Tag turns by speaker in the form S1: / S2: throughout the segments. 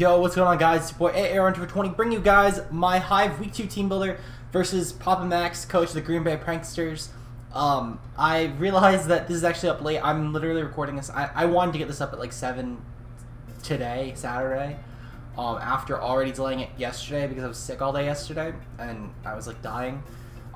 S1: Yo, what's going on, guys? It's your boy AAron2420, bring you guys my Hive Week 2 Team Builder versus Papa Max, coach of the Green Bay Pranksters. I realized that this is actually up late. I'm literally recording this. I wanted to get this up at like 7 today, Saturday, after already delaying it yesterday because I was sick all day yesterday and I was like dying.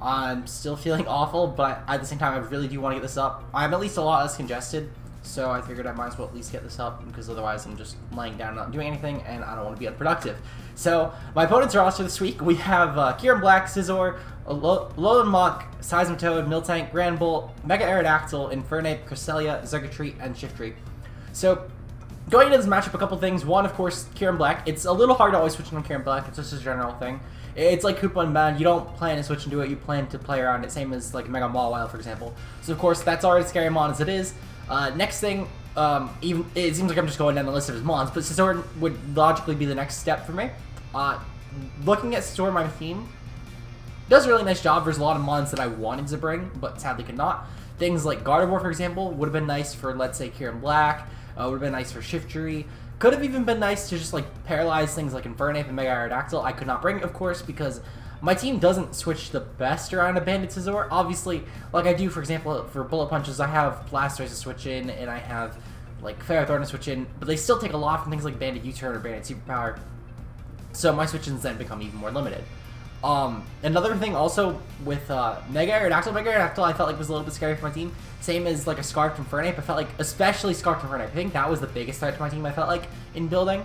S1: I'm still feeling awful, but at the same time, I really do want to get this up. I'm at least a lot less congested. So I figured I might as well at least get this up because otherwise I'm just laying down not doing anything and I don't want to be unproductive. So my opponent's roster this week, we have Kieran Black, Scizor, Alolan Mach, Seismitoad, Miltank, Granbull, Mega Aerodactyl, Infernape, Cresselia, Xurkitree, and Shiftry. So going into this matchup, a couple things. One, of course, Kieran Black. It's a little hard to always switch on Kieran Black. It's just a general thing. It's like Koopa and Man. You don't plan to switch into it. You plan to play around it. Same as like Mega Mawile, for example. So of course, that's already scary mon as it is. Next thing, even it seems like I'm just going down the list of his mons, but Scizor would logically be the next step for me. Looking at Scizor, my team does a really nice job. There's a lot of mons that I wanted to bring, but sadly could not. Things like Gardevoir, for example, would have been nice for, let's say, Kieran Black. Would have been nice for Shiftry. Could have even been nice to just like paralyze things like Infernape and Mega Aerodactyl. I could not bring, of course, because my team doesn't switch the best around a Bandit Scizor. Obviously, like I do, for example, for Bullet Punches, I have Blastoise to switch in, and I have like Ferrothorn to switch in, but they still take a lot from things like Bandit U-Turn or Bandit Superpower. So my switch-ins then become even more limited. Another thing also with Mega Aerodactyl, I felt like was a little bit scary for my team. Same as like a Scarfed Infernape. I felt like, especially Scarfed Infernape, I think that was the biggest threat to my team, I felt like, in building.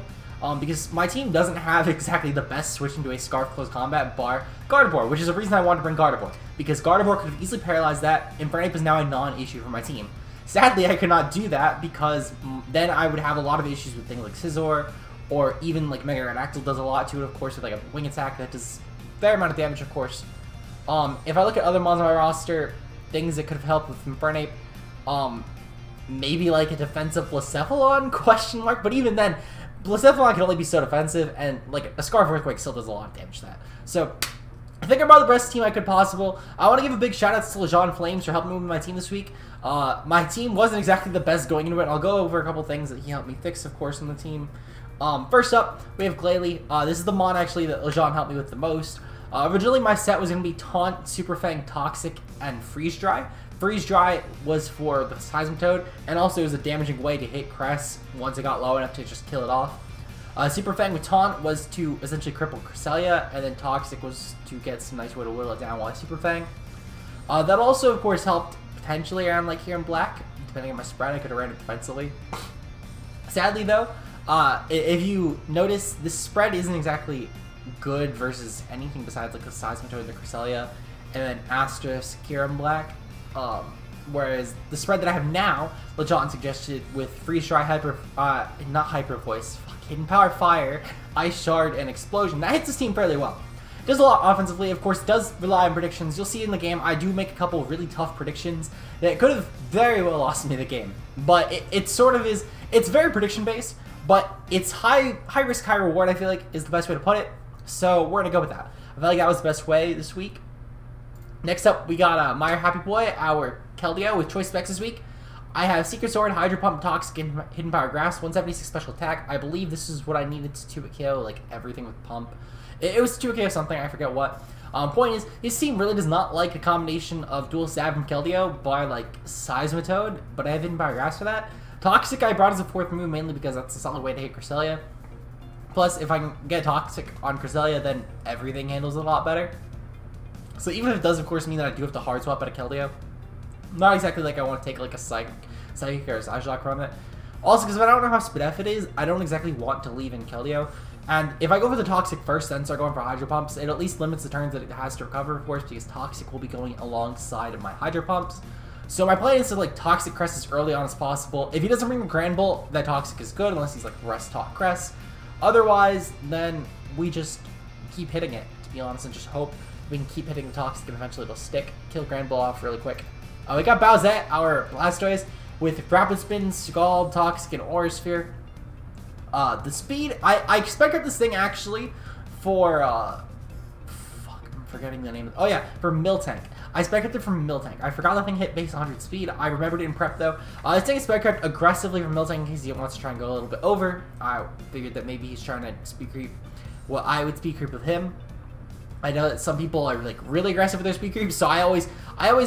S1: Because my team doesn't have exactly the best switch into a Scarf Close Combat bar Gardevoir, which is the reason I wanted to bring Gardevoir. Because Gardevoir could have easily paralyzed that. Infernape is now a non-issue for my team. Sadly, I could not do that because then I would have a lot of issues with things like Scizor, or even like Mega Aerodactyl does a lot to it, of course, with like a Wing Attack that does a fair amount of damage, of course. If I look at other mons on my roster, things that could have helped with Infernape, maybe like a defensive Blacephalon, question mark, but even then, Blacephalon can only be so defensive, and like a Scarf Earthquake still does a lot of damage to that. So I think I brought the best team I could possible. I want to give a big shout out to Lejean Flames for helping me with my team this week. My team wasn't exactly the best going into it. I'll go over a couple things that he helped me fix, of course, on the team. First up, we have Glalie. This is the mon actually that Lejean helped me with the most. Originally, my set was going to be Taunt, Super Fang, Toxic, and Freeze Dry. Freeze Dry was for the Seismitoad, and also it was a damaging way to hit Cress once it got low enough to just kill it off. Super Fang with Taunt was to essentially cripple Cresselia, and then Toxic was to get some nice way to whittle it down while Super Fang. That also, of course, helped potentially around like here in Black. Depending on my spread, I could have ran it defensively. Sadly, though, if you notice, this spread isn't exactly good versus anything besides like the Seismitoad and the Cresselia, and then Asterisk Kieran Black. Whereas the spread that I have now, Lejean suggested with Freeze Dry, not Hyper Voice, Hidden Power Fire, Ice Shard, and Explosion. That hits this team fairly well. Does a lot offensively, of course, does rely on predictions. You'll see in the game, I do make a couple really tough predictions that could have very well lost me the game. But it sort of is, it's very prediction based, but it's high risk, high reward, I feel like, is the best way to put it. So we're going to go with that. I feel like that was the best way this week. Next up, we got Meyer Happy Boy, our Keldeo with choice specs this week. I have Secret Sword, Hydro Pump, Toxic, and Hidden Power Grass, 176 special attack. I believe this is what I needed to 2-hit KO, like everything with Pump. It was 2-hit KO something, I forget what. Point is, his team really does not like a combination of Dual Stab from Keldeo by like Seismitoad, but I have Hidden Power Grass for that. Toxic I brought as a 4th move mainly because that's a solid way to hit Cresselia. Plus, if I can get Toxic on Cresselia, then everything handles it a lot better. So even if it does, of course, mean that I do have to hard swap at a Keldeo, not exactly like I want to take like a Psychic or a Psyshock from it. Also, because if I don't know how Spadef it is, I don't exactly want to leave in Keldeo. And if I go for the Toxic first, then start going for Hydro Pumps, it at least limits the turns that it has to recover, of course, because Toxic will be going alongside of my Hydro Pumps. So my plan is to like Toxic Crest as early on as possible. If he doesn't bring the Granbull, that Toxic is good, unless he's like Rest Talk Crest. Otherwise, then we just keep hitting it, to be honest, and just hope we can keep hitting the Toxic and eventually it'll stick. Kill Granbull off really quick. We got Bowsette, our Blastoise, with Rapid Spin, Scald, Toxic, and Aura Sphere. The speed, I expected this thing actually for, I'm forgetting the name. Oh yeah, for Miltank. I spec crypted from Miltank. I forgot the thing hit base 100 speed. I remembered it in prep though. I was taking spec crypt aggressively from Miltank in case he wants to try and go a little bit over. I figured that maybe he's trying to speed creep. Well, I would speed creep with him. I know that some people are like really aggressive with their speed creep, so I always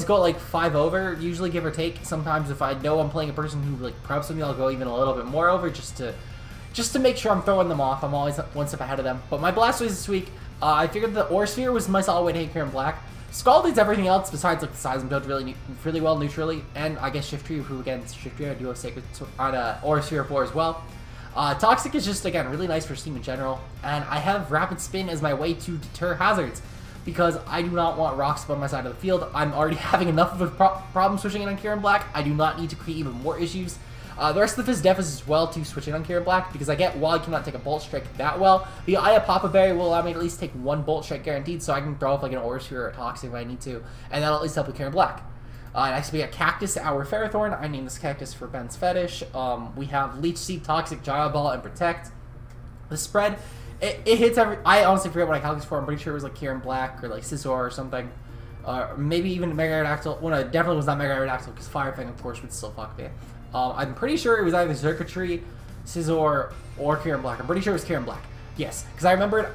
S1: go like 5 over, usually give or take. Sometimes if I know I'm playing a person who like preps with me, I'll go even a little bit more over just to make sure I'm throwing them off. I'm always one step ahead of them. But my Blastoise this week, I figured the Ore Sphere was my solid way to hit Kieran Black. Scald everything else besides like the Seismitoad really well neutrally, and I guess Shift Tree, who again Shift Tree I do have Sacred on Ore Sphere 4 as well. Toxic is just, again, really nice for Steam in general, and I have Rapid Spin as my way to deter hazards, because I do not want rocks on my side of the field. I'm already having enough of a problem switching in on Kieran Black. I do not need to create even more issues. The rest of the Fizz Def is as well to switch in on Kieran Black, because I get while I cannot take a Bolt Strike that well, the Aya Papa Berry will allow me to at least take 1 Bolt Strike guaranteed, so I can throw off like an Ore Sphere or a Toxic if I need to, and that'll at least help with Kieran Black. Next we got Cactus, Our Ferrothorn. I named this Cactus for Ben's Fetish. We have Leech Seed, Toxic, Gyro Ball, and Protect. The spread, it hits every... I honestly forget what I calculated for. I'm pretty sure it was like Kieran Black or like Scizor or something. Maybe even Mega Aerodactyl. Well, no, it definitely was not Mega Aerodactyl because Fire Fang, of course, would still fuck me. I'm pretty sure it was either Circuitry, Scizor, or Kieran Black. I'm pretty sure it was Kieran Black. Yes, because I remember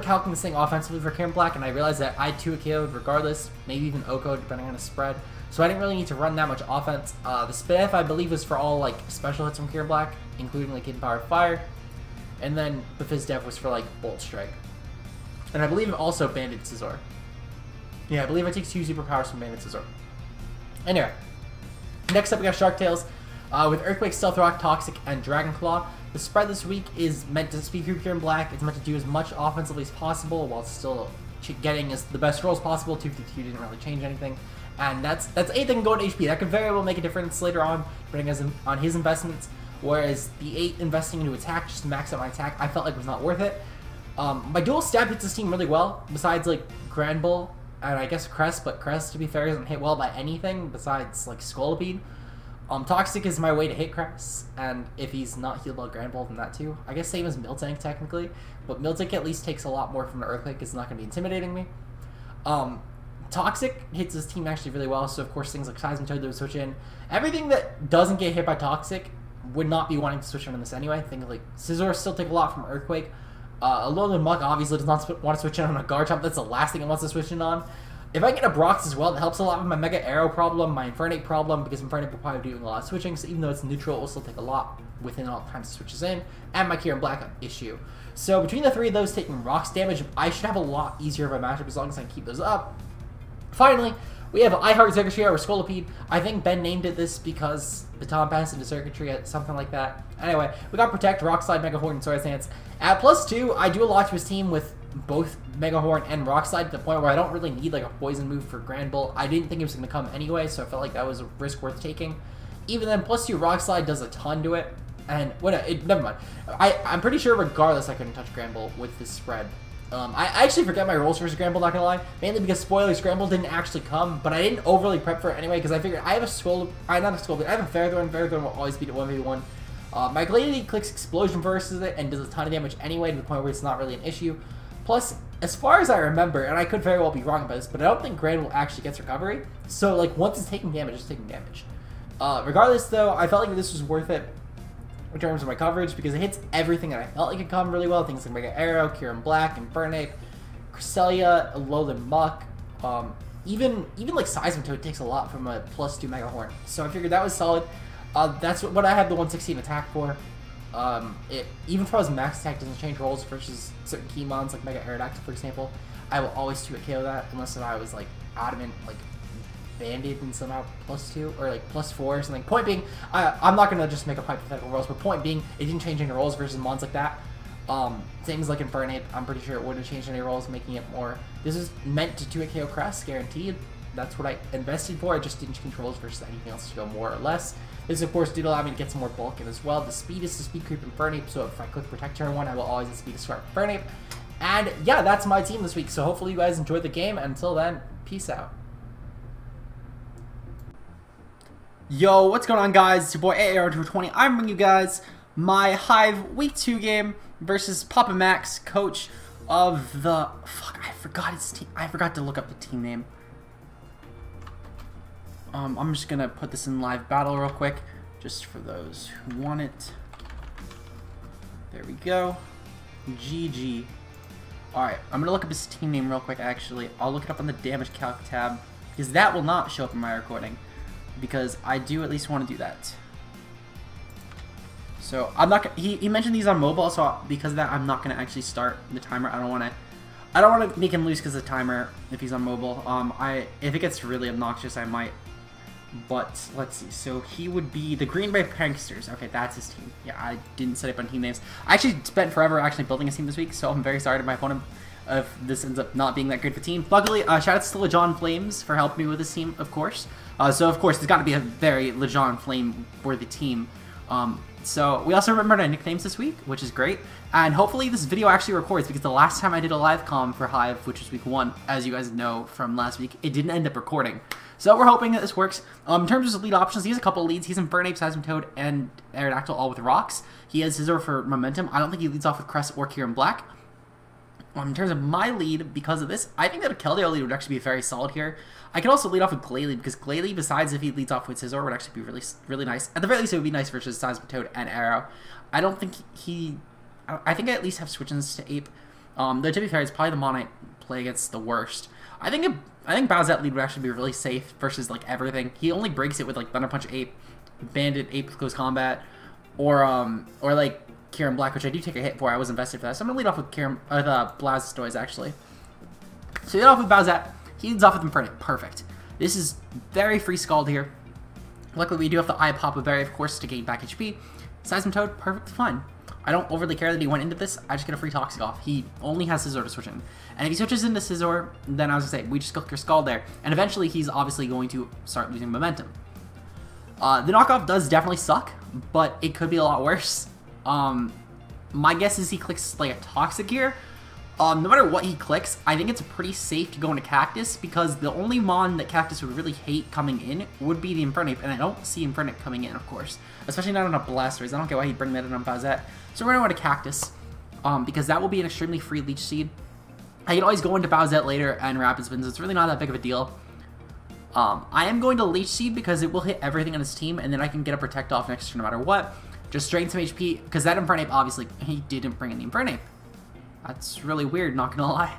S1: calculating this thing offensively for Kieran Black, and I realized that I 2 KO'd regardless, maybe even OHKO depending on the spread. So I didn't really need to run that much offense. The Spidef, I believe, was for all like special hits from Kieran Black, including like Hidden Power Fire. And then the Fizz Def was for like Bolt Strike. And I believe also Banded Scizor. Yeah, I believe I take 2 superpowers from Banded Scizor. Anyway, next up we got Shark Tails with Earthquake, Stealth Rock, Toxic, and Dragon Claw. The spread this week is meant to speed creep Kieran Black. It's meant to do as much offensively as possible while still getting the best rolls possible. 252 didn't really change anything. And that's anything going to HP. That could very well make a difference later on, depending on his investments. Whereas the 8 investing into attack just to max out my attack, I felt like was not worth it. My dual stab hits this team really well, besides like Grand Bull and I guess Crest, but Crest, to be fair, doesn't hit well by anything besides like Scolipede. Toxic is my way to hit Crest, and if he's not healed by Grand Bull, then that too. I guess same as Miltank technically, but Miltank at least takes a lot more from the Earthquake. It's not going to be intimidating me. Toxic hits his team actually really well, so of course things like Seismitoad that would switch in. Everything that doesn't get hit by Toxic would not be wanting to switch in on this anyway. Things like Scizor still take a lot from Earthquake. Alolan Muck obviously does not want to switch in on a Garchomp. That's the last thing it wants to switch in on. If I get a Brox as well, that helps a lot with my Mega Arrow problem, my Infernape problem, because Infernape will probably be doing a lot of switching, so even though it's neutral, it will still take a lot within all the times it switches in, and my Kieran Black issue. So between the 3 of those taking Rocks damage, I should have a lot easier of a matchup as long as I can keep those up. Finally, we have I Heart Circuitry or Scolipede. I think Ben named it this because Baton passed into Circuitry, something like that. Anyway, we got Protect, Rock Slide, Mega Horn, and Swords Dance. At +2, I do a lot to his team with both Mega Horn and Rock Slide to the point where I don't really need like a poison move for Grand Bull. I didn't think it was going to come anyway, so I felt like that was a risk worth taking. Even then, +2 Rock Slide does a ton to it. And, never mind. I'm pretty sure regardless I couldn't touch Grand Bull with this spread. I actually forget my rolls versus Grand Bull, not gonna lie. Mainly because, spoilers, Grand Bull didn't actually come, but I didn't overly prep for it anyway, because I figured I have I have a Ferrothorn. Ferrothorn will always beat it 1v1. My Glalie clicks Explosion versus it and does a ton of damage anyway, to the point where it's not really an issue. Plus, as far as I remember, and I could very well be wrong about this, but I don't think Grand Bull actually gets recovery. So, like, once it's taking damage, it's taking damage. Regardless, though, I felt like this was worth it in terms of my coverage, because it hits everything that I felt like it come really well. Things like Mega Arrow, Kieran Black, Infernape, Cresselia, Alolan Muck, even like Seismitoad takes a lot from a +2 Mega Horn. So I figured that was solid. That's what I had the 116 attack for. Even if I was max attack doesn't change rolls versus certain key mons like Mega Aerodactyl, for example, I will always 2-hit KO that unless I was like adamant, like Banded and somehow +2 or like +4 or something. Point being, I'm not gonna just make up hypothetical rolls, but point being, it didn't change any rolls versus mons like that. Things like Infernape, I'm pretty sure it wouldn't have changed any rolls, making it more. This is meant to 2-hit KO Crest, guaranteed. That's what I invested for. I just didn't change rolls versus anything else to go more or less. This, of course, did allow me to get some more bulk in as well. The speed is to speed creep Infernape, so if I click Protect turn 1, I will always speed to Scarf Infernape. And yeah, that's my team this week. So hopefully you guys enjoyed the game. Until then, peace out. Yo, what's going on, guys? It's your boy AAron2420. I'm bringing you guys my Hive Week 2 game versus Papa Max, coach of the... Fuck, I forgot his team. I forgot to look up the team name. I'm just gonna put this in live battle real quick, just for those who want it. There we go. GG. Alright, I'm gonna look up his team name real quick, actually. I'll look it up on the damage calc tab, because that will not show up in my recording, because I do at least want to do that. So, I'm not gonna, he mentioned these on mobile, so because of that, I'm not gonna actually start the timer. I don't want to make him lose because of the timer if he's on mobile. If it gets really obnoxious, I might. But let's see. So he would be the Green Bay Pranksters. Okay, that's his team. Yeah, I didn't set up on team names. I actually spent forever actually building a team this week, so I'm very sorry to my opponent if this ends up not being that good of a team. Luckily, shout out to Legion Flames for helping me with this team, of course. So of course, there's got to be a very Legion Flame worthy team. So we also remembered our nicknames this week, which is great. And hopefully this video actually records, because the last time I did a live comm for Hive, which was week 1, as you guys know from last week, it didn't end up recording. So we're hoping that this works. In terms of lead options, he has a couple of leads. He's Infernapes, Seismitoad, and Aerodactyl, all with rocks. He has Scizor for momentum. I don't think he leads off with Crest or Kieran Black. In terms of my lead, because of this, I think that a Keldeo lead would actually be very solid here. I could also lead off with Glalie, because Glalie, besides if he leads off with Scizor, would actually be really nice. At the very least, it would be nice versus Seismitoad and Arrow. I don't think I think I at least have switch-ins to Ape. Though to be fair, it's probably the Monite play against the worst. I think Bowsette lead would actually be really safe versus like everything. He only breaks it with like Thunder Punch Ape, Bandit Ape Close Combat, or like Kieran Black, which I do take a hit for. I was invested for that. So I'm gonna lead off with Blastoise actually. So lead off with Bowsette. He leads off with Infernape. Perfect. This is very free Scald here. Luckily, we do have the Eye Pop of Berry, of course, to gain back HP. Seismitoad, perfect, fine. I don't overly care that he went into this. I just get a free Toxic off. He only has Scizor to switch in. And if he switches into Scizor, then I was going to say, we just click your Scald there. And eventually, he's obviously going to start losing momentum. The knockoff does definitely suck, but it could be a lot worse. My guess is he clicks like a Toxic here. No matter what he clicks, I think it's pretty safe to go into Cactus, because the only Mon that Cactus would really hate coming in would be the Infernape, and I don't see Infernape coming in, of course. Especially not on a Blastoise. I don't get why he'd bring that in on Bowsette. So we're going to go into Cactus, because that will be an extremely free Leech Seed. I can always go into Bowsette later and Rapid Spin, so it's really not that big of a deal. I am going to Leech Seed because it will hit everything on his team, and then I can get a Protect off next turn no matter what. Just drain some HP, because that Infernape, obviously, he didn't bring in the Infernape. That's really weird, not gonna lie.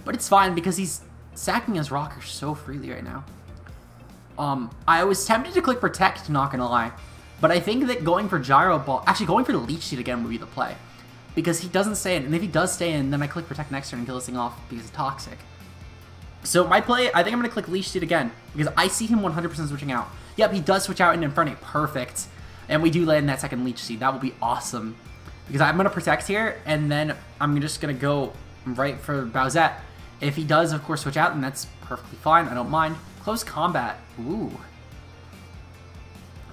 S1: But it's fine, because he's sacking his rocker so freely right now. I was tempted to click Protect, not gonna lie. But I think that going for Gyro Ball, actually going for the Leech Seed again would be the play. Because he doesn't stay in, and if he does stay in, then I click Protect next turn and kill this thing off because it's Toxic. So my play, I think I'm gonna click Leech Seed again, because I see him 100% switching out. Yep, he does switch out in Infernape, perfect. And we do land that second Leech Seed, that will be awesome. Because I'm going to Protect here, and then I'm just going to go right for Bowsette. If he does, of course, switch out, then that's perfectly fine. I don't mind. Close Combat. Ooh.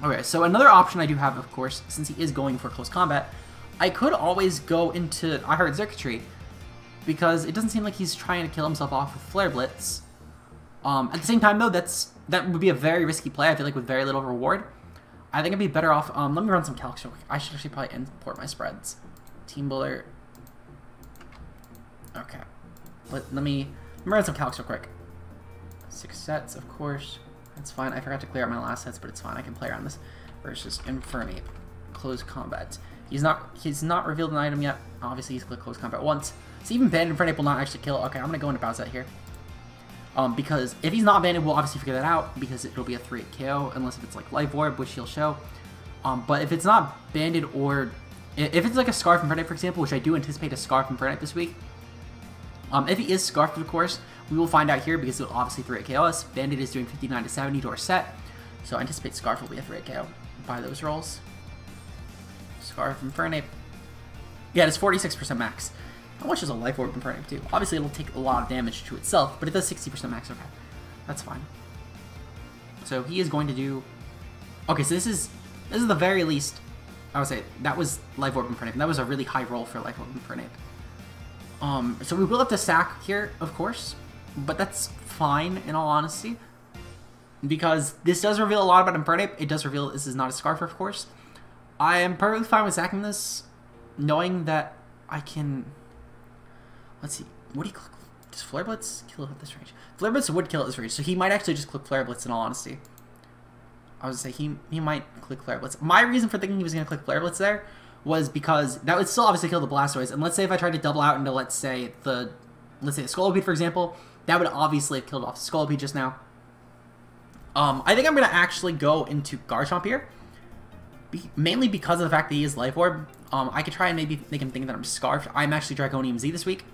S1: Okay, so another option I do have, of course, since he is going for Close Combat, I could always go into I Heart Circuitry, because it doesn't seem like he's trying to kill himself off with Flare Blitz. At the same time, though, that would be a very risky play, I feel like, with very little reward. I think I'd be better off. Let me run some calcs real quick. I should actually probably import my spreads. Team Builder. Okay. Let me run some calcs real quick. 6 sets, of course. That's fine. I forgot to clear out my last sets, but it's fine. I can play around this. Versus Infernape. Close Combat. He's not revealed an item yet. Obviously, he's clicked Close Combat once. So even Banded Infernape will not actually kill. Okay, I'm going to go into Bowsette here. Because if he's not banded, we'll obviously figure that out, because it'll be a 3-8 KO, unless if it's like Life Orb, which he'll show. But if it's not banded, or if it's like a Scarf Infernape, for example, which I do anticipate a Scarf Infernape this week. If he is Scarfed, of course, we will find out here, because it'll obviously 3-8 KO us. Banded is doing 59 to 70 to our set, so I anticipate Scarf will be a 3-8 KO by those rolls. Scarf Infernape. Yeah, it's 46% max. How much is a Life Orb Infernape too? Obviously, it'll take a lot of damage to itself, but it does 60% max. Okay, that's fine. So he is going to do. Okay, so this is the very least. I would say that was Life Orb Infernape, and that was a really high roll for Life Orb Infernape. So we will have to sack here, of course, but that's fine in all honesty, because this does reveal a lot about Infernape. It does reveal this is not a Scarf, of course. I am perfectly fine with sacking this, knowing that I can. Let's see. What do you click? Does Flare Blitz kill at this range? Flare Blitz would kill at this range, so he might actually just click Flare Blitz in all honesty. I was gonna say he might click Flare Blitz. My reason for thinking he was gonna click Flare Blitz there was because that would still obviously kill the Blastoise, and let's say if I tried to double out into let's say the Scolipede, for example, that would obviously have killed off Scolipede just now. I think I'm gonna actually go into Garchomp here, mainly because of the fact that he is Life Orb. I could try and maybe make him think that I'm Scarfed. I'm actually Draconium Z this week,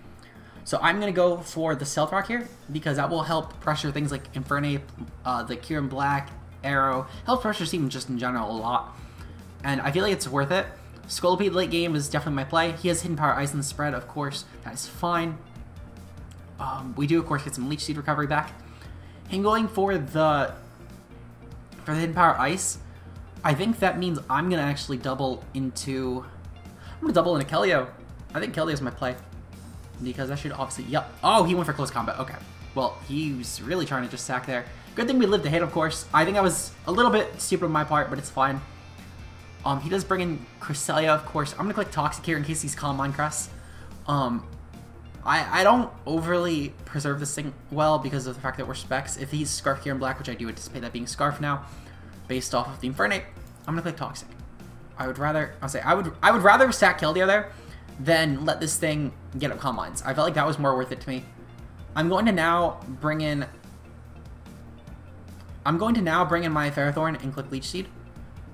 S1: so I'm gonna go for the Stealth Rock here because that will help pressure things like Infernape, the Kyurem Black, Arrow, help pressure Steam just in general a lot, and I feel like it's worth it. Scolipede late game is definitely my play. He has Hidden Power Ice in the spread, of course. That is fine. We do, of course, get some Leech Seed recovery back. And going for the Hidden Power Ice, I think that means I'm going to actually double into... I'm going to double into Keldeo. I think Keldeo is my play. Because I should obviously... Yep. Oh, he went for close combat. Okay. Well, he was really trying to just sack there. Good thing we lived to hit, of course. I think I was a little bit stupid on my part, but it's fine. He does bring in Cresselia, of course. I'm going to click Toxic here in case he's Calm Mind Crest. I don't overly preserve this thing well because of the fact that we're Specs. If he's Scarf Kyurem Black, which I do anticipate that being Scarf now, based off of the Infernape, I'm going to click Toxic. I would rather stack Keldeo there than let this thing get up Calm Minds. I felt like that was more worth it to me. I'm going to now bring in my Ferrothorn and click Leech Seed.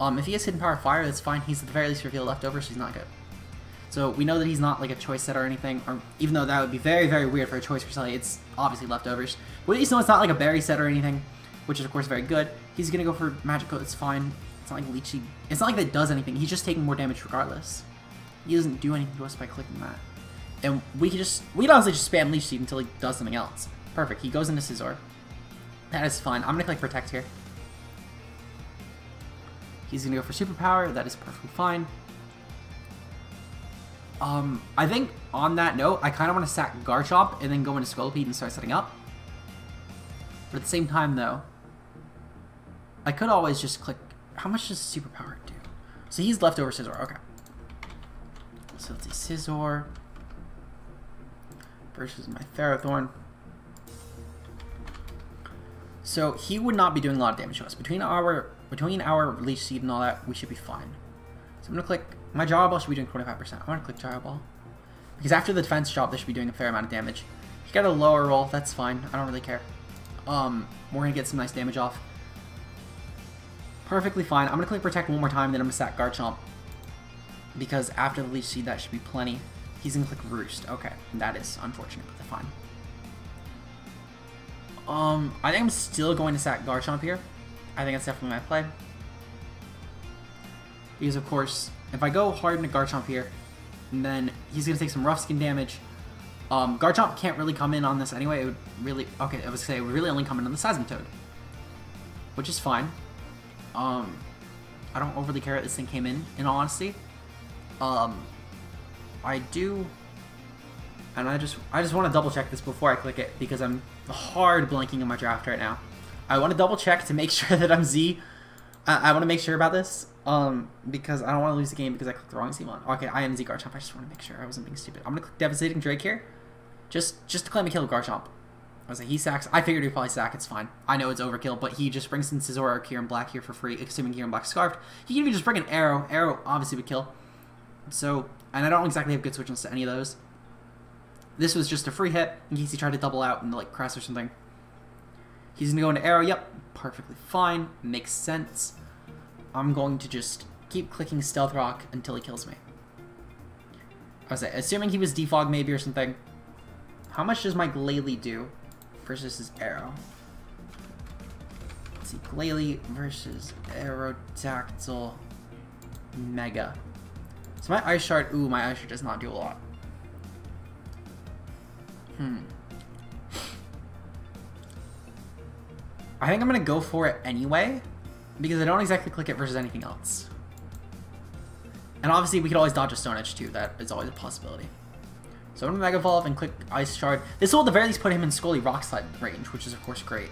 S1: If he has Hidden Power Fire, that's fine. He's at the very least reveal leftover, so he's not good. So we know that he's not like a choice set or anything, or even though that would be very, very weird for a choice Cresselia, it's obviously leftovers. But at least know it's not like a berry set or anything, which is of course very good. He's gonna go for Magic Coat, it's fine. It's not like Leechy. It's not like that does anything. He's just taking more damage regardless. He doesn't do anything to us by clicking that. And we'd honestly just spam Leech Seed until he does something else. Perfect. He goes into Scizor. That is fine. I'm gonna click Protect here. He's gonna go for Superpower. That is perfectly fine. I think on that note, I kind of want to sack Garchomp and then go into Scolipede and start setting up. But at the same time, though, I could always just click... How much does Superpower do? So he's leftover Scizor. Okay. So let's see. Scizor versus my Ferrothorn. So he would not be doing a lot of damage to us. Between our Leech Seed and all that, we should be fine. So I'm going to click... My Gyro Ball should be doing 25%. I want to click Gyro Ball. Because after the defense drop, this should be doing a fair amount of damage. He got a lower roll. That's fine. I don't really care. We're going to get some nice damage off. Perfectly fine. I'm going to click Protect one more time, then I'm going to sack Garchomp. Because after the Leech Seed, that should be plenty. He's going to click Roost. Okay. That is unfortunate, but fine. I think I'm still going to sack Garchomp here. I think that's definitely my play. Because, of course... If I go hard into Garchomp here, and then he's going to take some rough skin damage. Garchomp can't really come in on this anyway. It would really... Okay, I was going to say, it would really only come in on the Seismitoad. Which is fine. I don't overly care that this thing came in all honesty. I do... And I just want to double check this before I click it, because I'm hard blanking in my draft right now. I want to double check to make sure that I'm Z. I want to make sure about this. Because I don't want to lose the game because I clicked the wrong Cmon. Okay, I am Z Garchomp. I just want to make sure I wasn't being stupid. I'm gonna click Devastating Drake here, just to claim a kill of Garchomp. I was like, he sacks. I figured he'd probably sack. It's fine. I know it's overkill, but he just brings in Scizor or Kyurem Black here for free, assuming Kyurem Black Scarfed. He can even just bring an Arrow. Arrow obviously would kill. So, and I don't exactly have good switches to any of those. This was just a free hit in case he tried to double out into like Crest or something. He's gonna go into Arrow. Yep, perfectly fine. Makes sense. I'm going to just keep clicking Stealth Rock until he kills me. I was assuming he was Defog maybe or something. How much does my Glalie do versus his Arrow? Let's see, Glalie versus Aerodactyl Mega. So my Ice Shard, ooh, my Ice Shard does not do a lot. I think I'm going to go for it anyway, because I don't exactly click it versus anything else. And obviously, we could always dodge a Stone Edge too. That is always a possibility. So I'm going to Mega Evolve and click Ice Shard. This will at the very least put him in Scully Rock Slide range, which is of course great.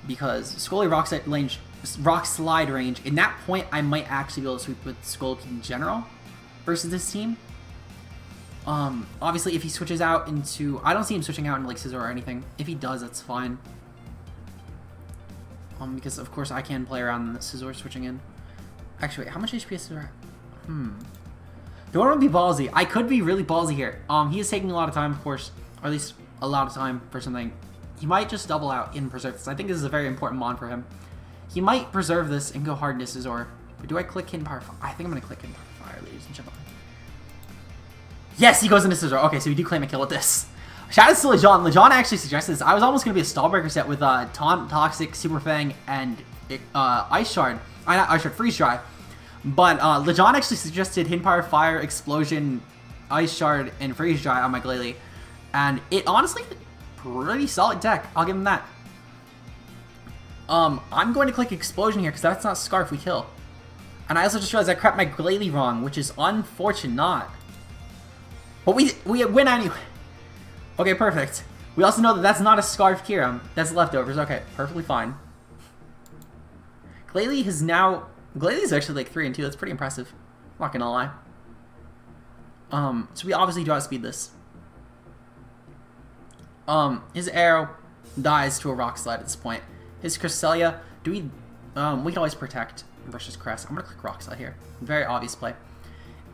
S1: Because Scully Rock Slide range, in that point, I might actually be able to sweep with Scolipede in general versus this team.
S2: Obviously, if he switches out into... I don't see him switching out into, like, Scissor or anything. If he does, that's fine. Because, of course, I can play around the Scissor switching in. Actually, wait, how much HP is Scissor? Don't want to be ballsy. I could be really ballsy here. He is taking a lot of time, of course. Or at least a lot of time for something. He might just double out in Preserve this. I think this is a very important mon for him. He might preserve this and go hard into Scissor. But do I click Hidden Power Fire? I think I'm going to click Hidden Power Fire, ladies and gentlemen. Yes, he goes into Scissor. Okay, so we do claim a kill with this. Shout out to Lejon. Lejon actually suggested this. I was almost going to be a Stallbreaker set with Taunt, Toxic, Super Fang, and Ice Shard. Not Ice Shard, Freeze Dry. But Lejon actually suggested Hidden Power Fire, Explosion, Ice Shard, and Freeze Dry on my Glalie. And it honestly, pretty solid deck. I'll give him that. I'm going to click Explosion here because that's not Scarf, we kill. And I also just realized I crapped my Glalie wrong, which is unfortunate. But we win anyway. Okay, perfect. We also know that that's not a Scarf Kieran. That's leftovers. Okay, perfectly fine. Glalie is now... Glalie is actually like 3-2. That's pretty impressive. I'm not gonna lie. So we obviously do outspeed this. His arrow dies to a Rock Slide at this point. His Cresselia, do we... we can always protect versus Crest. I'm gonna click Rock Slide here. Very obvious play.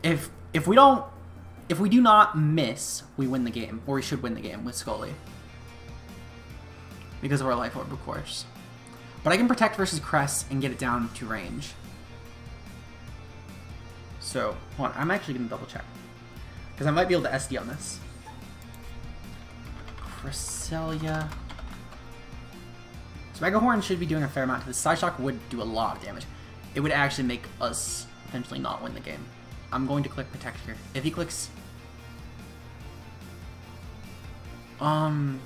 S2: If we do not miss, we win the game. Or we should win the game with Scully. Because of our Life Orb, of course. But I can protect versus Crest and get it down to range. So, hold on. I'm actually going to double check. Because I might be able to SD on this. Cresselia. So Mega Horn should be doing a fair amount to this. Psyshock would do a lot of damage. It would actually make us potentially not win the game. I'm going to click Protect here. If he clicks... If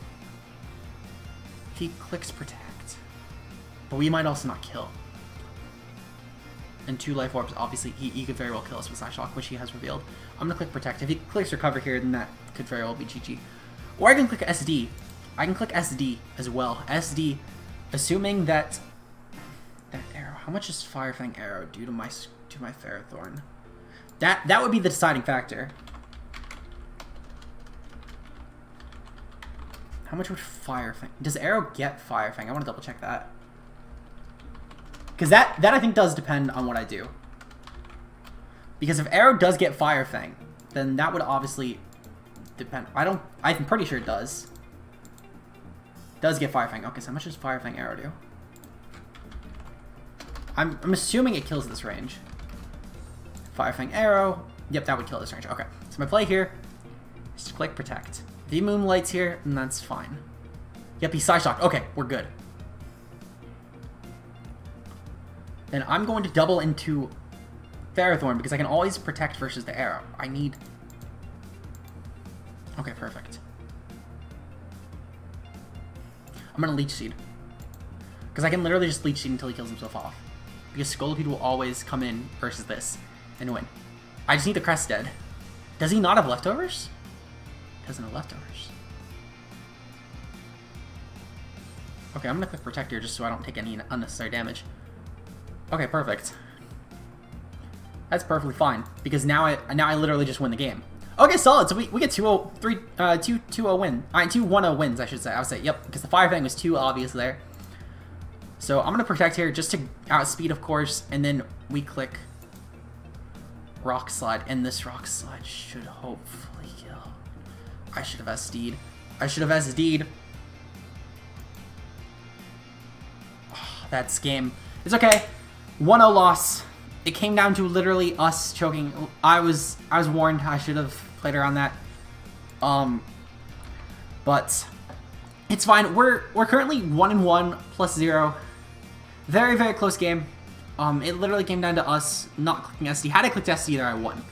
S2: he clicks Protect... But we might also not kill. And 2 Life Orbs, obviously, he could very well kill us with Psyshock, which he has revealed. I'm going to click Protect. If he clicks Recover here, then that could very well be GG. Or I can click SD. I can click SD as well. SD, assuming that... That arrow... How much does Fire Fang arrow do to my Ferrothorn? That would be the deciding factor. How much would Fire Fang... Does arrow get Fire Fang? I want to double check that. Because that I think does depend on what I do. Because if arrow does get Fire Fang, then that would obviously depend. I'm pretty sure it does. Does get Fire Fang. Okay, so how much does Fire Fang arrow do? I'm assuming it kills this range. Fire Fang arrow. Yep, that would kill this range. Okay, so my play here is to click Protect. If he Moonlights here, then that's fine. Yep, he's Psyshocked. Okay, we're good. Then I'm going to double into Ferrothorn because I can always protect versus the arrow. I need... Okay, perfect. I'm going to Leech Seed. Because I can literally just Leech Seed until he kills himself off. Because Scolipede will always come in versus this and win. I just need the Crest dead. Does he not have leftovers? Doesn't have leftovers. Okay, I'm going to click Protect here just so I don't take any unnecessary damage. Okay, perfect. That's perfectly fine because now I literally just win the game. Okay, solid. So we get 2-0 win. 2-1-0 wins, I should say. I would say, yep, because the Fire Fang was too obvious there. So I'm gonna protect here just to outspeed, of course, and then we click Rock Slide, and this Rock Slide should hopefully kill. I should have SD'd. I should have SD'd. Oh, that's game. It's okay. 1-0 loss. It came down to literally us choking. I was warned. I should have played around that. But it's fine. We're currently 1-1 plus 0. Very, very close game. It literally came down to us not clicking SD. Had I clicked SD there, I won.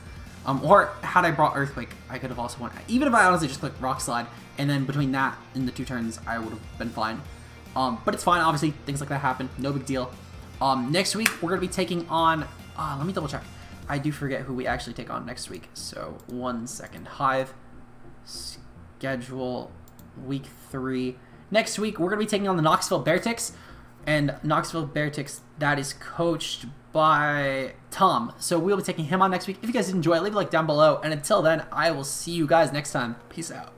S2: Or had I brought Earthquake, I could have also won. Even if I honestly just clicked Rock Slide, and then between that and the 2 turns, I would have been fine. But it's fine. Obviously, things like that happen. No big deal. Next week, we're going to be taking on... let me double check. I do forget who we actually take on next week. So, 1 second. Hive. Schedule. Week 3. Next week, we're going to be taking on the Knoxville Bearticks. And Knoxville Bearticks, that is coached by Tom. So we'll be taking him on next week. If you guys did enjoy it, leave a like down below. And until then, I will see you guys next time. Peace out.